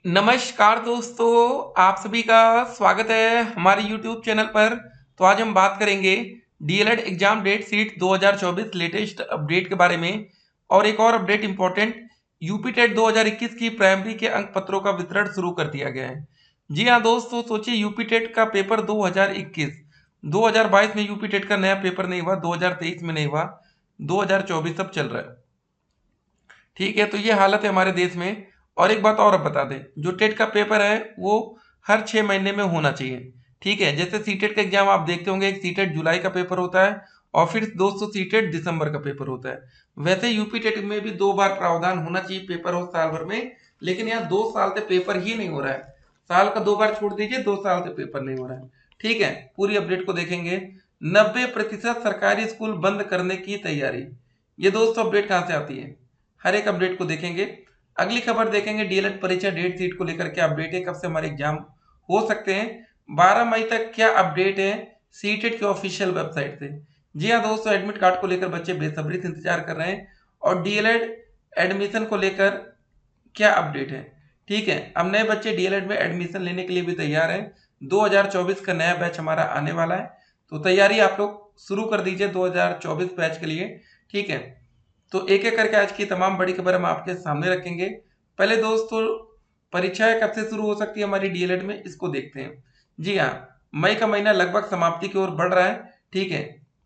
नमस्कार दोस्तों, आप सभी का स्वागत है हमारे YouTube चैनल पर। तो आज हम बात करेंगे DElEd exam date sheet 2024 latest update के बारे में। और एक और अपडेट इंपॉर्टेंट, यूपी टेट 2021 की प्राइमरी के अंक पत्रों का वितरण शुरू कर दिया गया है। जी हाँ दोस्तों, सोचिए यूपी टेट का पेपर 2021, 2022 में यूपी टेट का नया पेपर नहीं हुआ, 2023 में नहीं हुआ, 2024 अब चल रहा है। ठीक है, तो ये हालत है हमारे देश में। और एक बात और अब बता दें, जो टेट का पेपर है वो हर 6 महीने में होना चाहिए। ठीक है, जैसे सीटेट का एग्जाम आप देखते होंगे, एक सीटेट जुलाई का पेपर होता है और फिर दोस्तों सीटेट दिसंबर का पेपर होता है। वैसे यूपी टेट में भी 2 बार प्रावधान होना चाहिए, पेपर हो साल भर में, लेकिन यहाँ 2 साल से पेपर ही नहीं हो रहा है। साल का 2 बार छोड़ दीजिए, 2 साल से पेपर नहीं हो रहा है। ठीक है, पूरी अपडेट को देखेंगे। 90% सरकारी स्कूल बंद करने की तैयारी। ये दोस्तों अपडेट कहाँ से आती है, हर एक अपडेट को देखेंगे। अगली खबर देखेंगे, डीएलएड परीक्षा डेट सीट को लेकर क्या अपडेट है, कब से हमारे एग्जाम हो सकते हैं। 12 मई तक क्या अपडेट है सीटेट के ऑफिशियल वेबसाइट से। जी हाँ दोस्तों, एडमिट कार्ड को लेकर बच्चे बेसब्री से इंतजार कर रहे हैं। और डीएलएड एडमिशन को लेकर क्या अपडेट है। ठीक है, अब नए बच्चे डीएलएड में एडमिशन लेने के लिए भी तैयार हैं। 2024 का नया बैच हमारा आने वाला है, तो तैयारी आप लोग शुरू कर दीजिए 2024 बैच के लिए। ठीक है, तो एक एक करके आज की तमाम बड़ी खबर हम आपके सामने रखेंगे। पहले दोस्तों, परीक्षाएं कब से शुरू हो सकती है हमारी डीएलएड में, इसको देखते हैं। जी हाँ, मई का महीना लगभग समाप्ति की ओर बढ़ रहा है। ठीक है,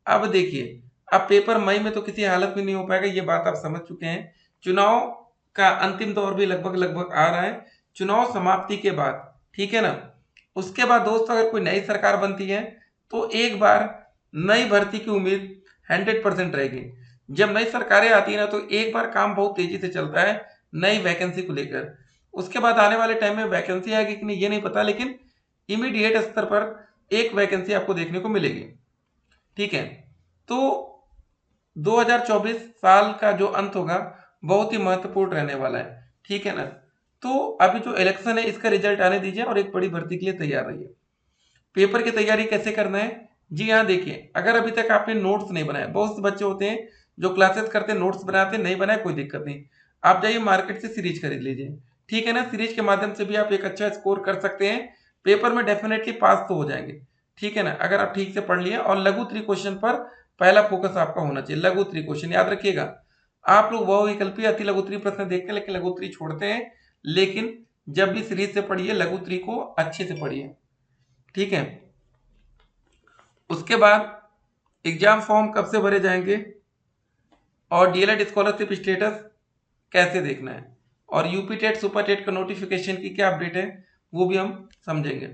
अब देखिए, अब पेपर मई में तो किसी हालत में नहीं हो पाएगा, ये बात आप समझ चुके हैं। चुनाव का अंतिम दौर भी लगभग लगभग आ रहा है, चुनाव समाप्ति के बाद। ठीक है ना, उसके बाद दोस्तों अगर कोई नई सरकार बनती है तो एक बार नई भर्ती की उम्मीद 100% रहेगी। जब नई सरकारें आती है ना, तो एक बार काम बहुत तेजी से चलता है नई वैकेंसी को लेकर। उसके बाद आने वाले टाइम में वैकेंसी आएगी कि नहीं ये नहीं पता, लेकिन इमीडिएट स्तर पर एक वैकेंसी आपको देखने को मिलेगी। ठीक है, तो 2024 साल का जो अंत होगा बहुत ही महत्वपूर्ण रहने वाला है। ठीक है ना, तो अभी जो इलेक्शन है इसका रिजल्ट आने दीजिए और एक बड़ी भर्ती के लिए तैयार रहिए। पेपर की तैयारी कैसे करना है, जी हाँ देखिए, अगर अभी तक आपने नोट्स नहीं बनाए, बहुत से बच्चे होते हैं जो क्लासेस करते हैं नोट्स बनाते हैं, नहीं बनाए कोई दिक्कत नहीं, आप जाइए मार्केट से सीरीज खरीद लीजिए। ठीक है ना, सीरीज के माध्यम से भी आप एक अच्छा स्कोर कर सकते हैं, पेपर में डेफिनेटली पास तो हो जाएंगे। ठीक है ना, अगर आप ठीक से पढ़ लिए। और लघु त्रि क्वेश्चन पर पहला फोकस आपका होना चाहिए, लघु त्रि क्वेश्चन याद रखिएगा। आप लोग बहुविकल्पी अति लघु त्रि प्रश्न देखते हैं लेकिन लघु त्रि छोड़ते हैं, लेकिन जब भी सीरीज से पढ़िए लघु त्रि को अच्छे से पढ़िए। ठीक है, उसके बाद एग्जाम फॉर्म कब से भरे जाएंगे और डीएलएड स्कॉलरशिप स्टेटस कैसे देखना है, और यूपी टेट सुपर टेट का नोटिफिकेशन की क्या अपडेट है वो भी हम समझेंगे।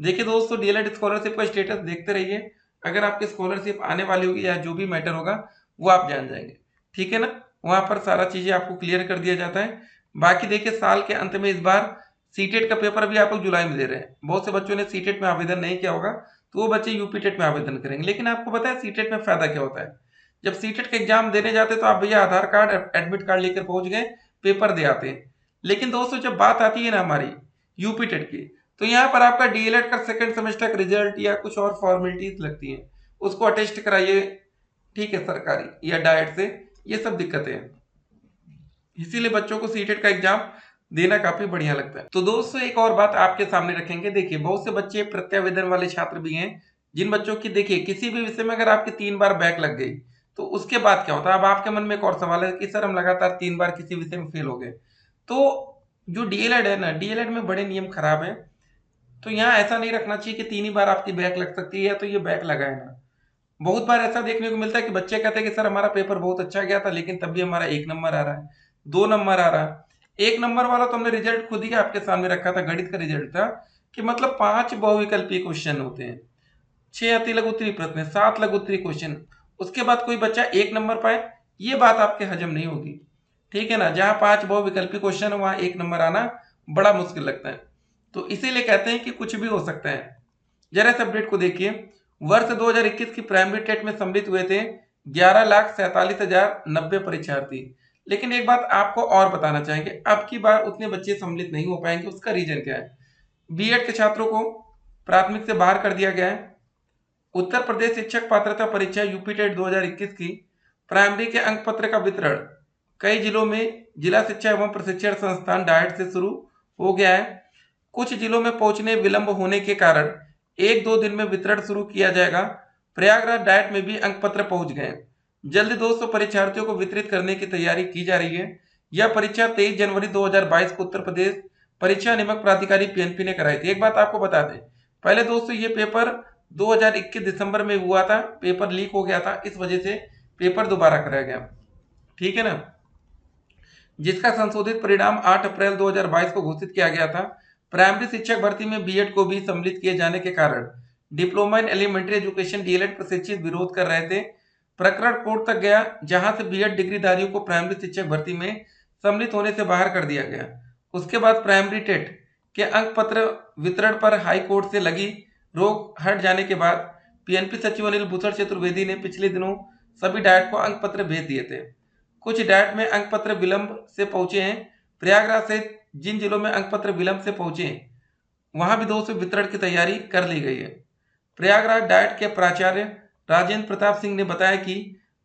देखिए दोस्तों, डीएलएड स्कॉलरशिप का स्टेटस देखते रहिए, अगर आपकी स्कॉलरशिप आने वाली होगी या जो भी मैटर होगा वो आप जान जाएंगे। ठीक है ना, वहां पर सारा चीजें आपको क्लियर कर दिया जाता है। बाकी देखिए, साल के अंत में इस बार सीटेट का पेपर भी आप लोग जुलाई में दे रहे हैं। बहुत से बच्चों ने सीटेट में आवेदन नहीं किया होगा, तो वो बच्चे यूपी टेट में आवेदन करेंगे। लेकिन आपको पता है सीटेट में फायदा क्या होता है, जब सीटेट का एग्जाम देने जाते तो आप भैया आधार कार्ड एडमिट कार्ड लेकर पहुंच गए, पेपर दे आते हैं। लेकिन दोस्तों जब बात आती है ना हमारी यूपी टेट की, तो यहाँ पर आपका डीएलएड का सेकंड सेमेस्टर का रिजल्ट या कुछ और फॉर्मेलिटीज लगती हैं, उसको अटेस्ट कराइए। ठीक है, सरकारी या डाइट से, ये सब दिक्कतें हैं, इसीलिए बच्चों को सीटेट का एग्जाम देना काफी बढ़िया लगता है। तो दोस्तों एक और बात आपके सामने रखेंगे, देखिए बहुत से बच्चे प्रत्यावेदन वाले छात्र भी हैं, जिन बच्चों की देखिए किसी भी विषय में अगर आपकी 3 बार बैक लग गई तो उसके बाद क्या होता है। अब आपके मन में एक और सवाल है कि सर हम लगातार 3 बार किसी विषय में फेल हो गए, तो जो डीएलएड है ना, डीएलएड में बड़े नियम खराब है। तो यहाँ ऐसा नहीं रखना चाहिए कि 3 ही बार आपकी बैक लग सकती है, तो ये बैक लगाए ना। बहुत बार ऐसा देखने को मिलता है कि बच्चे कहते हैं कि सर हमारा पेपर बहुत अच्छा गया था लेकिन तब भी हमारा 1 नंबर आ रहा है, 2 नंबर आ रहा है। 1 नंबर वाला तो हमने रिजल्ट खुद ही आपके सामने रखा था, गणित का रिजल्ट था कि मतलब 5 बहुविकल्पीय क्वेश्चन होते हैं, 6 अति लघु प्रश्न, 7 लघु क्वेश्चन, उसके बाद कोई बच्चा 1 नंबर पाए, ये बात आपके हजम नहीं होगी। ठीक है ना, जहां 5 बहुविकल्पी क्वेश्चन है वहां 1 नंबर आना बड़ा मुश्किल लगता है। तो इसीलिए कहते हैं कि कुछ भी हो सकता है। जरा इस अपडेट को देखिए, वर्ष 2021 की प्राइमरी टेट में सम्मिलित हुए थे 11,47,090 परीक्षार्थी। लेकिन एक बात आपको और बताना चाहेंगे, अब की बार उतने बच्चे सम्मिलित नहीं हो पाएंगे, उसका रीजन क्या है। बीएड के छात्रों को प्राथमिक से बाहर कर दिया गया है। उत्तर प्रदेश शिक्षक पात्रता परीक्षा यूपी टेट 2021 की प्राइमरी के अंक पत्र का वितरण कई जिलों में जिला शिक्षा एवं प्रशिक्षण संस्थान डाइट से शुरू हो गया है। कुछ जिलों में पहुंचने विलंब होने के कारण 1-2 दिन में वितरण शुरू किया जाएगा। प्रयागराज डाइट में भी अंक पत्र पहुंच गए। जल्द दोस्तों परीक्षार्थियों को वितरित करने की तैयारी की जा रही है। यह परीक्षा 23 जनवरी 2022 को उत्तर प्रदेश परीक्षा नियामक प्राधिकारी पीएनपी ने कराई थी। एक बात आपको बता दें, पहले दोस्तों ये पेपर 2021 दिसंबर में हुआ था, पेपर लीक हो गया था, इस वजह से पेपर दोबारा कराया गया। ठीक है ना, जिसका संशोधित परिणाम 8 अप्रैल 2022 को घोषित किया गया था। प्राइमरी शिक्षक भर्ती में बीएड को भी सम्मिलित किए जाने के कारण diploma in elementary education DElEd प्रशिक्षित विरोध कर रहे थे। प्रकरण कोर्ट तक गया, जहां से बीएड डिग्रीधारियों को प्राइमरी शिक्षक भर्ती में सम्मिलित होने से बाहर कर दिया गया। उसके बाद प्राइमरी टेट के अंक पत्र वितरण पर हाई कोर्ट से लगी रोक हट जाने के बाद पीएनपी सचिव अनिल भूषण चतुर्वेदी ने पिछले दिनों सभी डाइट को अंक पत्र भेज दिए थे। कुछ डाइट में अंक पत्र विलंब से पहुंचे हैं। प्रयागराज सहित जिन जिलों में अंक पत्र विलंब से पहुंचे हैं, वहां भी दोस्तों वितरण की तैयारी कर ली गई है। प्रयागराज डाइट के प्राचार्य राजेंद्र प्रताप सिंह ने बताया कि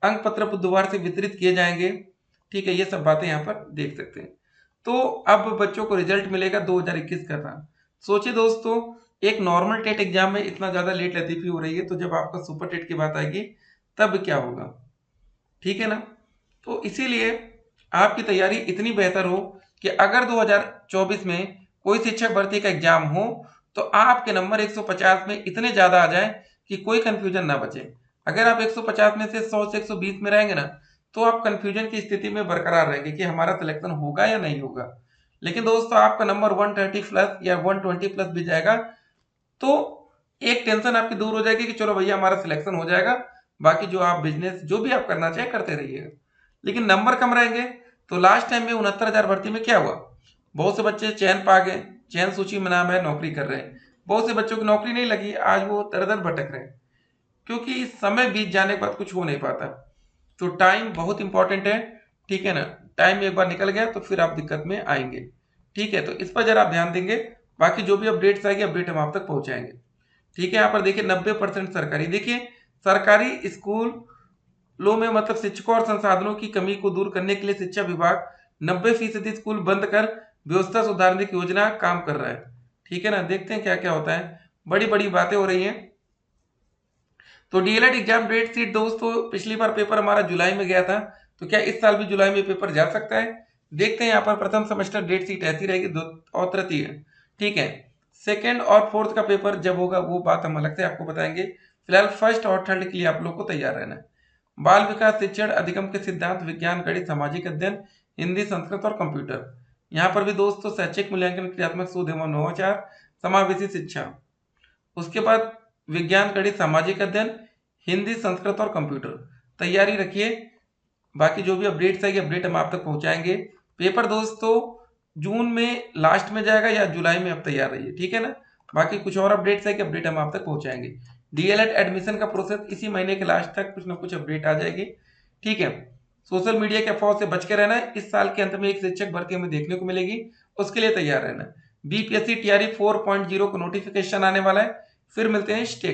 अंक पत्र बुधवार से वितरित किए जाएंगे। ठीक है, ये सब बातें यहाँ पर देख सकते हैं। तो अब बच्चों को रिजल्ट मिलेगा 2021 का था। सोचिए दोस्तों, एक नॉर्मल टेट एग्जाम में इतना ज्यादा लेट लतीफी हो रही है, तो जब आपका सुपर टेट की बात आएगी तब क्या होगा। ठीक है ना, तो इसीलिए आपकी तैयारी इतनी बेहतर हो कि अगर 2024 में कोई शिक्षक भर्ती का एग्जाम हो तो आपके नंबर 150 में इतने ज्यादा आ जाए कि कोई कंफ्यूजन ना बचे। अगर आप 150 में से 100 से 120 में रहेंगे ना, तो आप कंफ्यूजन की स्थिति में बरकरार रहेंगे कि हमारा सिलेक्शन होगा या नहीं होगा। लेकिन दोस्तों आपका नंबर 130 प्लस या 120 प्लस भी जाएगा तो एक टेंशन आपकी दूर हो जाएगी कि चलो भैया हमारा सिलेक्शन हो जाएगा, बाकी जो आप बिजनेस जो भी आप करना चाहे करते रहिएगा। लेकिन नंबर कम रहेंगे तो लास्ट टाइम में 69,000 भर्ती में क्या हुआ, बहुत से बच्चे चयन पा गए, चयन सूची में नाम है, नौकरी कर रहे हैं। बहुत से बच्चों की नौकरी नहीं लगी, आज वो दर दर भटक रहे हैं, क्योंकि समय बीत जाने के बाद कुछ हो नहीं पाता। तो टाइम बहुत इंपॉर्टेंट है। ठीक है ना, टाइम एक बार निकल गया तो फिर आप दिक्कत में आएंगे। ठीक है, तो इस पर जरा आप ध्यान देंगे। बाकी जो भी अपडेट्स आएगी अपडेट हम आप तक पहुंचाएंगे। ठीक है, यहाँ पर देखिए 90% सरकारी। देखिए सरकारी स्कूलों में मतलब शिक्षकों और संसाधनों की कमी को दूर करने के लिए शिक्षा विभाग 90% स्कूल बंद कर व्यवस्था सुधारने की योजना काम कर रहा है। ठीक है ना, देखते हैं क्या क्या होता है। बड़ी बड़ी बातें हो रही हैं। तो डीएलएड एग्जाम डेट शीट दोस्तों, पिछली बार पेपर हमारा जुलाई में गया था, तो क्या इस साल भी जुलाई में पेपर जा सकता है। देखते हैं। यहाँ पर प्रथम सेमेस्टर डेट शीट ऐसी रहेगी, और तृतीय। ठीक है, सेकेंड और फोर्थ का पेपर जब होगा वो बात हम अलग से आपको बताएंगे। फिलहाल फर्स्ट और थर्ड के लिए आप लोग को तैयार रहना है। बाल विकास शिक्षण अधिगम के सिद्धांत, विज्ञान, गणित, सामाजिक अध्ययन, हिंदी, संस्कृत और कंप्यूटर। यहाँ पर भी दोस्तों शैक्षिक मूल्यांकन, क्रियात्मक शोध एवं नवाचार, समावेशी शिक्षा। उसके बाद विज्ञान, गणित, सामाजिक अध्ययन, हिंदी, संस्कृत और कंप्यूटर। तैयारी रखिए। बाकी जो भी अपडेट्स आएगी अपडेट हम आप तक पहुंचाएंगे। पेपर दोस्तों जून में लास्ट में जाएगा या जुलाई में, आप तैयार रहिए। ठीक है ना, बाकी कुछ और अपडेट्स आएगी अपडेट हम आप तक पहुंचाएंगे। डीएलएड एडमिशन का प्रोसेस इसी महीने के लास्ट तक कुछ ना कुछ अपडेट आ जाएगी। ठीक है, सोशल मीडिया के अफवाह से बच के रहना है। इस साल के अंत में एक शिक्षक भर्ती हमें देखने को मिलेगी, उसके लिए तैयार रहना है। बीपीएससी टीआरई 4.0 को नोटिफिकेशन आने वाला है। फिर मिलते हैं। स्टे